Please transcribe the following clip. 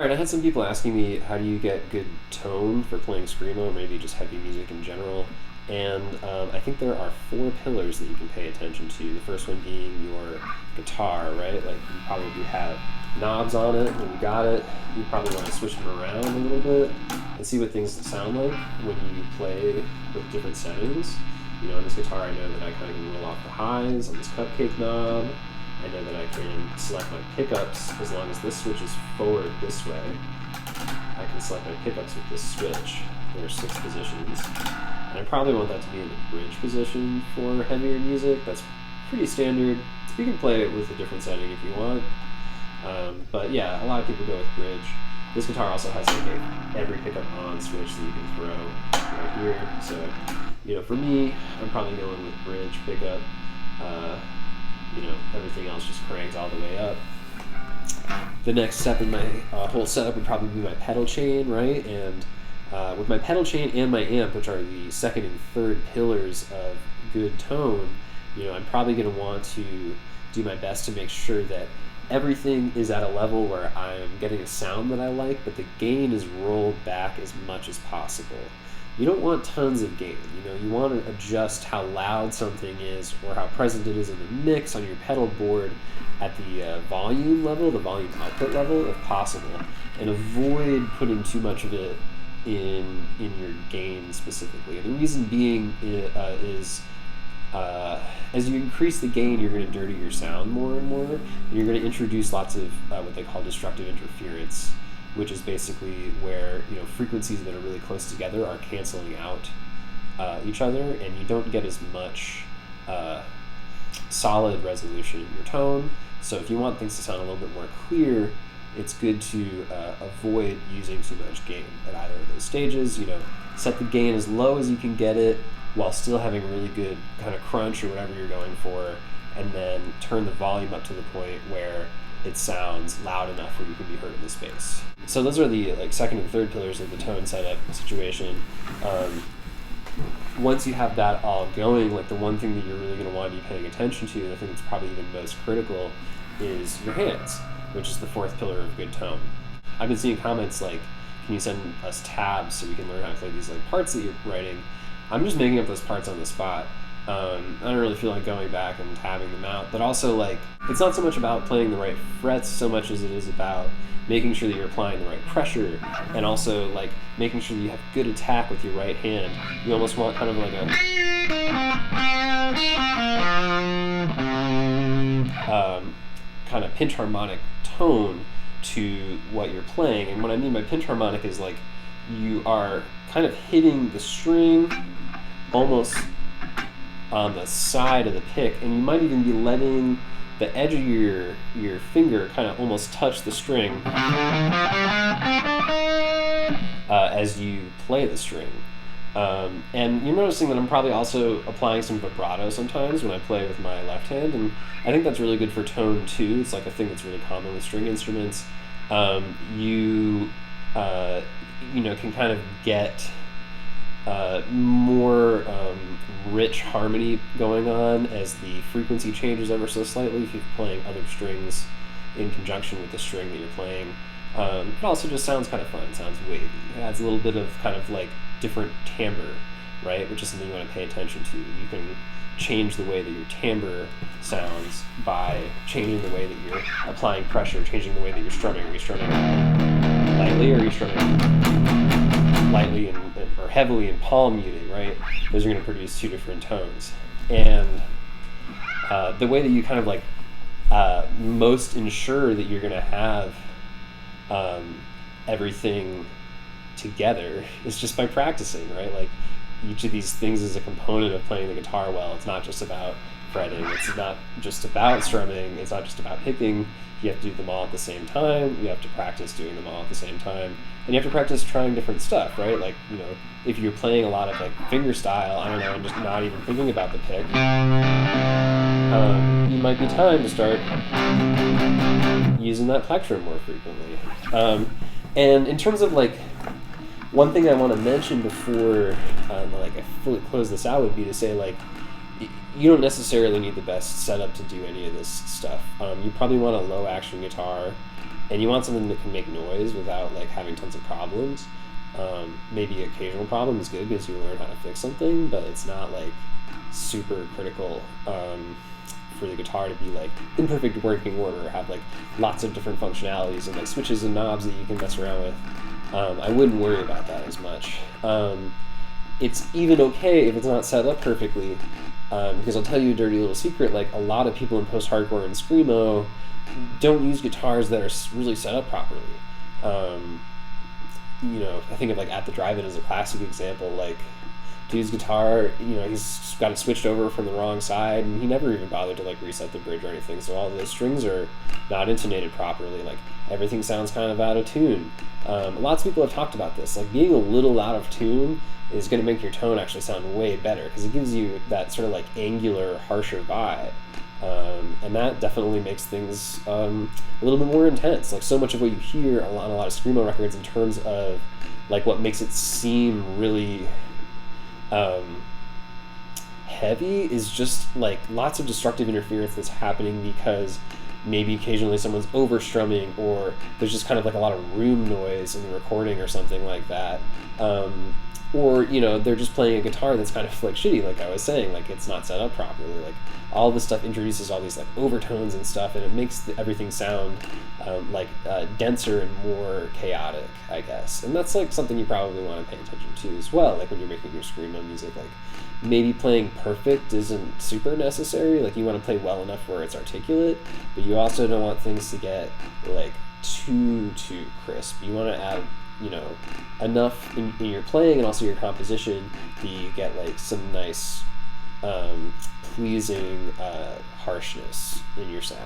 All right, I had some people asking me how do you get good tone for playing Screamo, or maybe just heavy music in general. And I think there are four pillars that you can pay attention to. The first one being your guitar, right? Like you probably have knobs on it. When you got it, you probably want to switch them around a little bit and see what things sound like when you play with different settings. You know, on this guitar, I know that I kind of can roll off the highs on this cupcake knob. I know that I can select my pickups as long as this switches forward this way. I can select my pickups with this switch. There are 6 positions. And I probably want that to be in the bridge position for heavier music. That's pretty standard. You can play it with a different setting if you want. But yeah, a lot of people go with bridge. This guitar also has like every pickup on switch that you can throw right here. So, you know, for me, I'm probably going with bridge pickup. You know, everything else just cranks all the way up. The next step in my whole setup would probably be my pedal chain, right? And with my pedal chain and my amp, which are the second and third pillars of good tone, you know, I'm probably going to want to do my best to make sure that everything is at a level where I'm getting a sound that I like, but the gain is rolled back as much as possible. You don't want tons of gain. You know, you want to adjust how loud something is or how present it is in the mix on your pedal board at the volume level, the volume output level, if possible, and avoid putting too much of it in your gain specifically. And the reason being is as you increase the gain, you're going to dirty your sound more and more, and you're going to introduce lots of what they call destructive interference, which is basically where, you know, frequencies that are really close together are canceling out each other, and you don't get as much solid resolution in your tone. So if you want things to sound a little bit more clear, it's good to avoid using too much gain at either of those stages. You know, set the gain as low as you can get it while still having really good kind of crunch or whatever you're going for, and then turn the volume up to the point where it sounds loud enough where you can be heard in the space. So those are the like second and third pillars of the tone setup situation. Once you have that all going, like the one thing that you're really going to want to be paying attention to, and I think it's probably even most critical, is your hands, which is the fourth pillar of good tone. I've been seeing comments like, can you send us tabs so we can learn how to play these like parts that you're writing? I'm just making up those parts on the spot. I don't really feel like going back and tabbing them out, but also like it's not so much about playing the right frets so much as it is about making sure that you're applying the right pressure, and also like making sure that you have good attack with your right hand. You almost want kind of like a kind of pinch harmonic tone to what you're playing. And what I mean by pinch harmonic is like you are kind of hitting the string almost on the side of the pick, and you might even be letting the edge of your finger kind of almost touch the string as you play the string. And you're noticing that I'm probably also applying some vibrato sometimes when I play with my left hand, and I think that's really good for tone too. It's like a thing that's really common with string instruments. You know, can kind of get more rich harmony going on as the frequency changes ever so slightly if you're playing other strings in conjunction with the string that you're playing. It also just sounds kind of fun. It sounds wavy. It adds a little bit of kind of like different timbre, right? Which is something you want to pay attention to. You can change the way that your timbre sounds by changing the way that you're applying pressure, changing the way that you're strumming. Are you strumming lightly, or are you strumming lightly or heavily in palm muting, right? Those are going to produce two different tones. And the way that you kind of like most ensure that you're going to have everything together is just by practicing, right? Like each of these things is a component of playing the guitar well. It's not just about fretting. It's not just about strumming. It's not just about picking. You have to do them all at the same time. You have to practice doing them all at the same time. And you have to practice trying different stuff, right? Like, you know, if you're playing a lot of like finger style, I don't know, and just not even thinking about the pick, you might be time to start using that plectrum more frequently. And in terms of like, one thing I want to mention before like I fully close this out would be to say like, you don't necessarily need the best setup to do any of this stuff. You probably want a low action guitar and you want something that can make noise without like having tons of problems. Maybe occasional problem is good because you learn how to fix something, but it's not like super critical for the guitar to be like in perfect working order, or have like lots of different functionalities and like switches and knobs that you can mess around with. I wouldn't worry about that as much. It's even okay if it's not set up perfectly, because I'll tell you a dirty little secret, like a lot of people in post-hardcore and Screamo don't use guitars that are really set up properly. I think of like At the Drive-In as a classic example. Like, dude's guitar, he's got it switched over from the wrong side, and he never even bothered to like reset the bridge or anything. So all the strings are not intonated properly. Like everything sounds kind of out of tune. Lots of people have talked about this. Like being a little out of tune is going to make your tone actually sound way better because it gives you that sort of like angular, harsher vibe. And that definitely makes things a little bit more intense. Like so much of what you hear on a lot of Screamo records in terms of like what makes it seem really heavy is just like lots of destructive interference that's happening because maybe occasionally someone's overstrumming, or there's just kind of like a lot of room noise in the recording or something like that. Or they're just playing a guitar that's kind of like shitty, like I was saying, like it's not set up properly. Like all this stuff introduces all these like overtones and stuff, and it makes everything sound denser and more chaotic, I guess. And that's like something you probably want to pay attention to as well. Like when you're making your Screamo music, like maybe playing perfect isn't super necessary. Like you want to play well enough where it's articulate, but you also don't want things to get like too crisp. You want to add enough in your playing and also your composition that you get like some nice pleasing harshness in your sound.